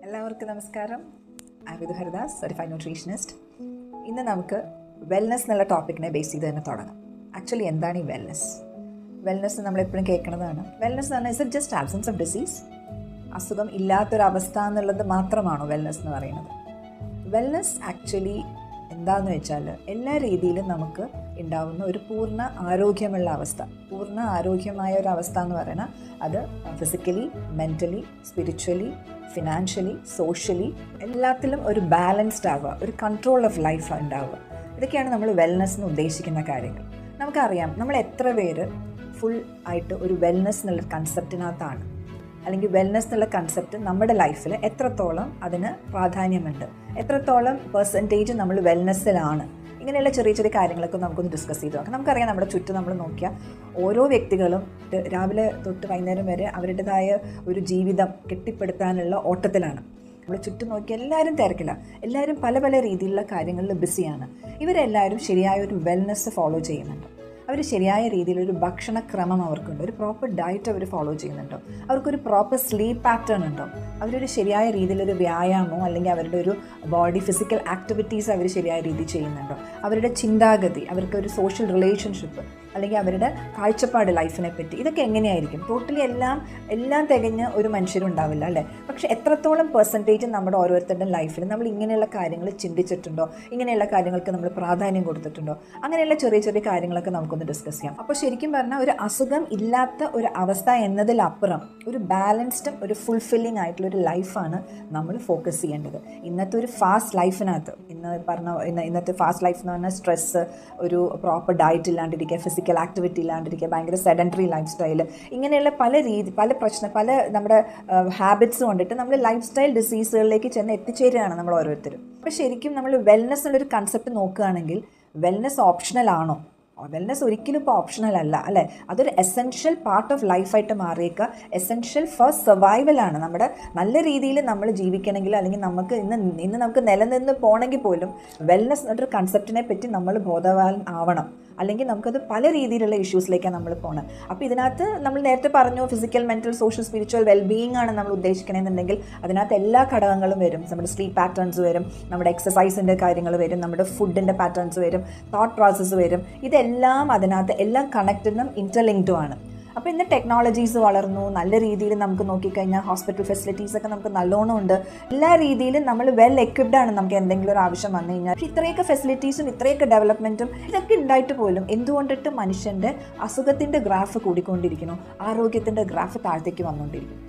എല്ലാവർക്കും നമസ്കാരം. I Vidhu Haridas, certified nutritionist. ഇന്ന് നമുക്ക് വെൽനെസ് എന്നുള്ള ടോപ്പിക്കിനെ ബേസ് ചെയ്ത് തന്നെ തുടങ്ങാം. ആക്ച്വലി എന്താണ് ഈ വെൽനെസ് നമ്മളെപ്പോഴും കേൾക്കുന്നതാണ്. വെൽനെസ് എന്ന് പറഞ്ഞാൽ is it just absence of disease? അസുഖം ഇല്ലാത്തൊരവസ്ഥ എന്നുള്ളത് മാത്രമാണോ വെൽനെസ് എന്ന് പറയുന്നത്? വെൽനെസ് ആക്ച്വലി എന്താണെന്ന് വെച്ചാൽ എല്ലാ രീതിയിലും നമുക്ക് ഉണ്ടാവുന്ന ഒരു പൂർണ്ണ ആരോഗ്യമുള്ള അവസ്ഥ. പൂർണ്ണ ആരോഗ്യമായ ഒരു അവസ്ഥ എന്ന് പറയുന്നത് അത് physically, mentally, spiritually, financially, socially എല്ലാത്തിലും ഒരു ബാലൻസ്ഡ് ആവുക, ഒരു കൺട്രോൾ ഓഫ് ലൈഫ് ഉണ്ടാവുക. ഇതൊക്കെയാണ് നമ്മൾ വെൽനെസ് എന്ന് ഉദ്ദേശിക്കുന്ന കാര്യങ്ങൾ. നമുക്കറിയാം നമ്മൾ എത്ര പേര് ഫുൾ ആയിട്ട് ഒരു വെൽനെസ് എന്നുള്ള കൺസെപ്റ്റിനകത്താണ്, അല്ലെങ്കിൽ വെൽനെസ് എന്നുള്ള കൺസെപ്റ്റ് നമ്മുടെ ലൈഫിൽ എത്രത്തോളം അതിന് പ്രാധാന്യമുണ്ട്, എത്രത്തോളം പെർസെൻറ്റേജ് നമ്മൾ വെൽനെസ്സിലാണ്. ഇങ്ങനെയുള്ള ചെറിയ ചെറിയ കാര്യങ്ങളൊക്കെ നമുക്കൊന്ന് ഡിസ്കസ് ചെയ്ത് നോക്കാം. നമുക്കറിയാം നമ്മുടെ ചുറ്റും നമ്മൾ നോക്കിയാൽ ഓരോ വ്യക്തികളും രാവിലെ തൊട്ട് വൈകുന്നേരം വരെ അവരുടേതായ ഒരു ജീവിതം കെട്ടിപ്പടുത്താനുള്ള ഓട്ടത്തിലാണ്. നമ്മൾ ചുറ്റും നോക്കി എല്ലാവരും തിരക്കില്ല, എല്ലാവരും പല പല രീതിയിലുള്ള കാര്യങ്ങളിൽ ബിസിയാണ്. ഇവരെല്ലാവരും ശരിയായ ഒരു വെൽനെസ് ഫോളോ ചെയ്യുന്നുണ്ട്. അവർ ശരിയായ രീതിയിലൊരു ഭക്ഷണക്രമം അവർക്കുണ്ട്, ഒരു പ്രോപ്പർ ഡയറ്റ് അവർ ഫോളോ ചെയ്യുന്നുണ്ടോ, അവർക്കൊരു പ്രോപ്പർ സ്ലീപ്പ് പാറ്റേൺ ഉണ്ടോ, അവരൊരു ശരിയായ രീതിയിലൊരു വ്യായാമമോ അല്ലെങ്കിൽ അവരുടെ ഒരു ബോഡി ഫിസിക്കൽ ആക്ടിവിറ്റീസ് അവർ ശരിയായ രീതിയിൽ ചെയ്യുന്നുണ്ടോ, അവരുടെ ചിന്താഗതി, അവർക്കൊരു സോഷ്യൽ റിലേഷൻഷിപ്പ് അല്ലെങ്കിൽ അവരുടെ കാഴ്ചപ്പാട് ലൈഫിനെ പറ്റി, ഇതൊക്കെ എങ്ങനെയായിരിക്കും? ടോട്ടലി എല്ലാം തികഞ്ഞ ഒരു മനുഷ്യരുണ്ടാവില്ല അല്ലേ? പക്ഷേ എത്രത്തോളം പെർസെൻറ്റേജ് നമ്മുടെ ഓരോരുത്തരുടെ ലൈഫിൽ നമ്മൾ ഇങ്ങനെയുള്ള കാര്യങ്ങൾ ചിന്തിച്ചിട്ടുണ്ടോ, ഇങ്ങനെയുള്ള കാര്യങ്ങൾക്ക് നമ്മൾ പ്രാധാന്യം കൊടുത്തിട്ടുണ്ടോ? അങ്ങനെയുള്ള ചെറിയ ചെറിയ കാര്യങ്ങളൊക്കെ നമുക്കൊന്ന് ഡിസ്കസ് ചെയ്യാം. അപ്പോൾ ശരിക്കും പറഞ്ഞാൽ ഒരു അസുഖം ഇല്ലാത്ത ഒരു അവസ്ഥ എന്നതിലപ്പുറം ഒരു ബാലൻസ്ഡും ഒരു ഫുൾഫില്ലിംഗ് ആയിട്ടുള്ളൊരു ലൈഫാണ് നമ്മൾ ഫോക്കസ് ചെയ്യേണ്ടത്. ഇന്നത്തെ ഒരു ഫാസ്റ്റ് ലൈഫിനകത്ത് ഇന്നത്തെ ഫാസ്റ്റ് ലൈഫ് എന്ന് പറഞ്ഞാൽ സ്ട്രെസ്സ്, ഒരു പ്രോപ്പർ ഡയറ്റ് ഇല്ലാണ്ടിരിക്കുക, ഫിസിക്കൽ ആക്ടിവിറ്റി ഇല്ലാണ്ടിരിക്കുക, ഭയങ്കര സെഡൻറ്ററി ലൈഫ് സ്റ്റൈൽ, ഇങ്ങനെയുള്ള പല നമ്മുടെ ഹാബിറ്റ്സ് കൊണ്ടിട്ട് നമ്മൾ ലൈഫ് സ്റ്റൈൽ ഡിസീസുകളിലേക്ക് ചെന്ന് എത്തിച്ചേരുകയാണ് നമ്മൾ ഓരോരുത്തരും. അപ്പോൾ ശരിക്കും നമ്മൾ വെൽനെസ് എന്നുള്ളൊരു കൺസെപ്റ്റ് നോക്കുകയാണെങ്കിൽ വെൽനെസ് ഓപ്ഷണൽ ആണോ? വെൽനെസ് ഒരിക്കലും ഇപ്പോൾ ഓപ്ഷണൽ അല്ല അല്ലേ? അതൊരു എസെൻഷ്യൽ പാർട്ട് ഓഫ് ലൈഫായിട്ട് മാറിയേക്കുക. എസെൻഷ്യൽ ഫോർ സർവൈവലാണ്. നമ്മുടെ നല്ല രീതിയിൽ നമ്മൾ ജീവിക്കണമെങ്കിൽ അല്ലെങ്കിൽ നമുക്ക് ഇന്ന് നമുക്ക് നിലനിന്ന് പോകണമെങ്കിൽ പോലും വെൽനെസ് എന്നൊരു കൺസെപ്റ്റിനെ പറ്റി നമ്മൾ ബോധവാൻ ആവണം. അല്ലെങ്കിൽ നമുക്കത് പല രീതിയിലുള്ള ഇഷ്യൂസിലേക്കാണ് നമ്മൾ പോകുന്നത്. അപ്പോൾ ഇതിനകത്ത് നമ്മൾ നേരത്തെ പറഞ്ഞു physical, mental, social, spiritual wellbeing ആണ് നമ്മൾ ഉദ്ദേശിക്കണമെന്നുണ്ടെങ്കിൽ അതിനകത്ത് എല്ലാ ഘടകങ്ങളും വരും. നമ്മുടെ സ്ലീപ്പ് പാറ്റേൺസ് വരും, നമ്മുടെ എക്സസൈസിൻ്റെ കാര്യങ്ങൾ വരും, നമ്മുടെ ഫുഡിൻ്റെ പാറ്റേൺസ് വരും, തോട്ട് പ്രോസസ്സ് വരും. ഇതെല്ലാം അതിനകത്ത് എല്ലാം കണക്റ്റഡും ഇൻ്റർലിങ്ക്ഡും ആണ്. അപ്പോൾ ഇന്ന് ടെക്നോളജീസ് വളർന്നു, നല്ല രീതിയിൽ നമുക്ക് നോക്കിക്കഴിഞ്ഞാൽ ഹോസ്പിറ്റൽ ഫെസിലിറ്റീസൊക്കെ നമുക്ക് നല്ലോണം ഉണ്ട്. എല്ലാ രീതിയിലും നമ്മൾ വെൽ എക്വിപ്ഡ് ആണ്. നമുക്ക് എന്തെങ്കിലും ഒരു ആവശ്യം വന്നു കഴിഞ്ഞാൽ ഇത്രയൊക്കെ ഫെസിലിറ്റീസും ഇത്രയൊക്കെ ഡെവലപ്മെൻറ്റും ഇതൊക്കെ ഉണ്ടായിട്ട് പോലും എന്തുകൊണ്ടിട്ട് മനുഷ്യൻ്റെ അസുഖത്തിൻ്റെ ഗ്രാഫ് കൂടിക്കൊണ്ടിരിക്കുന്നു, ആരോഗ്യത്തിൻ്റെ ഗ്രാഫ് താഴത്തേക്ക് വന്നുകൊണ്ടിരിക്കുന്നു?